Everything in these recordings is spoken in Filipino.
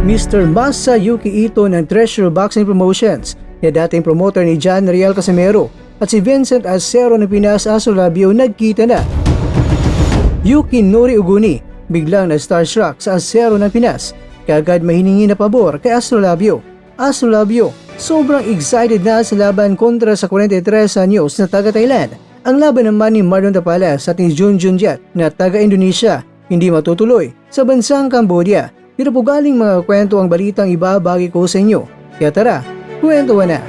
Mr. Masayuki Ito ng Treasure Boxing Promotions, na dating promoter ni John Riel Casimero, at si Vincent Acero ng Pinas Astrolabio nagkita na. Yukinori Uguni biglang na starstruck sa Acero ng Pinas, kagad mahiningi na pabor kay Astrolabio. Astrolabio sobrang excited na sa laban kontra sa 43 anyos na taga Thailand. Ang laban naman ni Marlon Tapalas at ni Junjun Jet na taga Indonesia hindi matutuloy sa bansang Cambodia. Pero po galing mga kwento ang balitang ibabagi ko sa inyo. Kaya tara, kwentuhan na!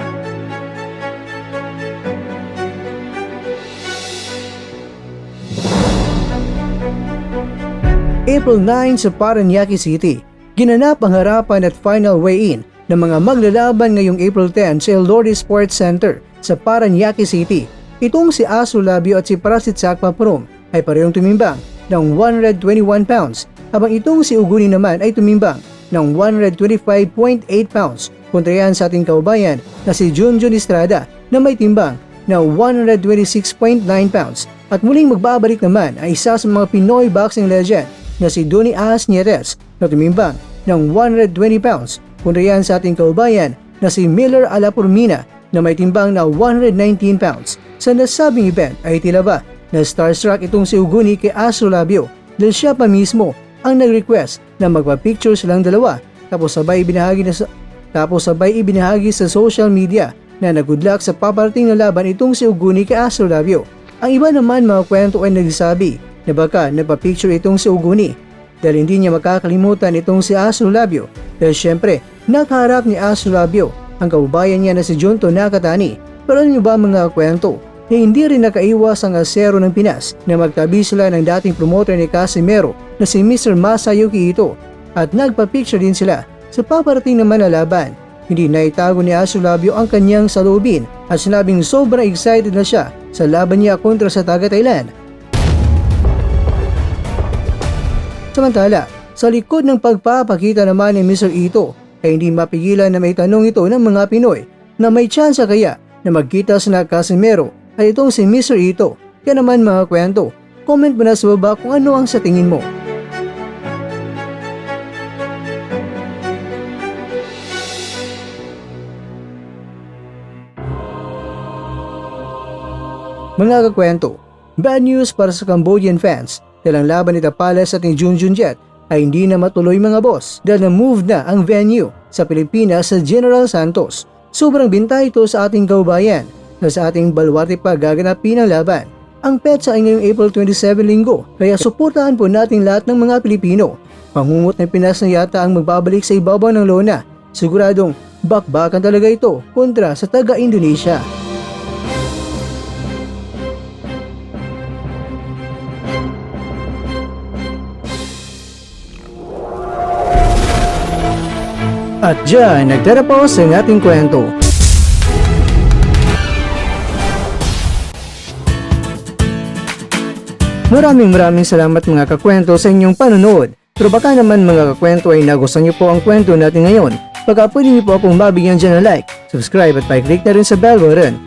April 9 sa Paranaque City, ginanap ang harapan at final weigh-in ng mga maglalaban ngayong April 10 sa El Lourdes Sports Center sa Paranaque City. Itong si Astrolabio at si Prasit Sakpaprom ay parehong tumimbang ng 121 pounds, habang itong si Uguni naman ay tumimbang ng 125.8 pounds. Kontra yan sa ating kaubayan na si Junjun Estrada na may timbang na 126.9 pounds. At muling magbabalik naman ay isa sa mga Pinoy boxing legend na si Donnie As Nietes na tumimbang ng 120 pounds. Kontra yan sa ating kaubayan na si Miller Alapurmina na may timbang na 119 pounds. Sa nasabing event ay tila ba na starstruck itong si Uguni kay Astrolabio dahil siya pa mismo ang nag-request na magpa-picture silang dalawa, tapos sabay ibinahagi sa social media na nag-good luck sa paparating na laban itong si Uguni kay Astrolabio. Ang iba naman mga kwento ay nagsasabi na baka nagpa-picture itong si Uguni dahil hindi niya makakalimutan itong si Astrolabio dahil syempre nakaharap ni Astrolabio ang kababayan niya na si Junto Nakatani. Pero ano ba mga kwento? Na hindi rin nakaiwas ang Acero ng Pinas na magtabi sila ng dating promoter ni Casimero na si Mr. Masayuki Ito at nagpa-picture din sila sa paparating naman na laban. Hindi naitago ni Astrolabio ang kanyang saloobin at sinabing sobrang excited na siya sa laban niya kontra sa taga Thailand. Samantala, sa likod ng pagpapakita naman ni Mr. Ito ay hindi mapigilan na may tanong ito ng mga Pinoy na may tsansa kaya na magkita sa Casimero ay itong si Mr. Ito. Kaya naman mga kwento, comment mo na sa baba kung ano ang sa tingin mo. Mga kakwento, bad news para sa Cambodian fans dahil ang laban ni Tapalas at ni Junjun Jet ay hindi na matuloy mga boss dahil na-move na ang venue sa Pilipinas sa General Santos. Sobrang binta ito sa ating kaubayan na sa ating baluarte pa gaganapin ang laban. Ang petsa ay ngayong April 27 linggo, kaya suportahan po natin lahat ng mga Pilipino. Pangungot ng Pinas na yata ang magbabalik sa ibabaw ng lona. Siguradong bakbakan talaga ito kontra sa taga-Indonesia. At dyan, nagtatapos ang ating kwento. Maraming salamat mga kakwento sa inyong panonood. Pero baka naman mga kakwento ay nagustuhan niyo po ang kwento natin ngayon. Baka pwede niyo po akong mabigyan dyan ng like, subscribe at pa-click na rin sa bell button.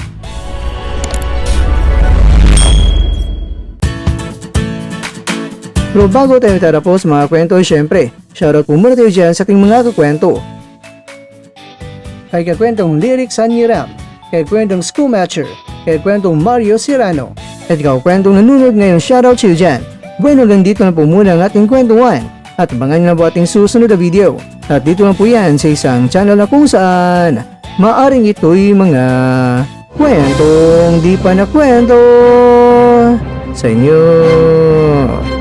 Pero bago tayo tatapos mga kwento ay syempre, shoutout po muna tayo dyan sa ating mga kakwento. Kay kakwentong Lyric Sanyiram, kay kwentong Schoolmatcher, kay kwentong Mario Cirano, at ikaw kwentong nanonood ngayon, shoutout sa iyo dyan. Bueno, hanggang dito na po muna ang ating kwentuhan at abangan nyo na po ating susunod na video. At dito na po yan sa isang channel na kung saan maaring ito'y mga kwentong di pa na kwento sa inyo.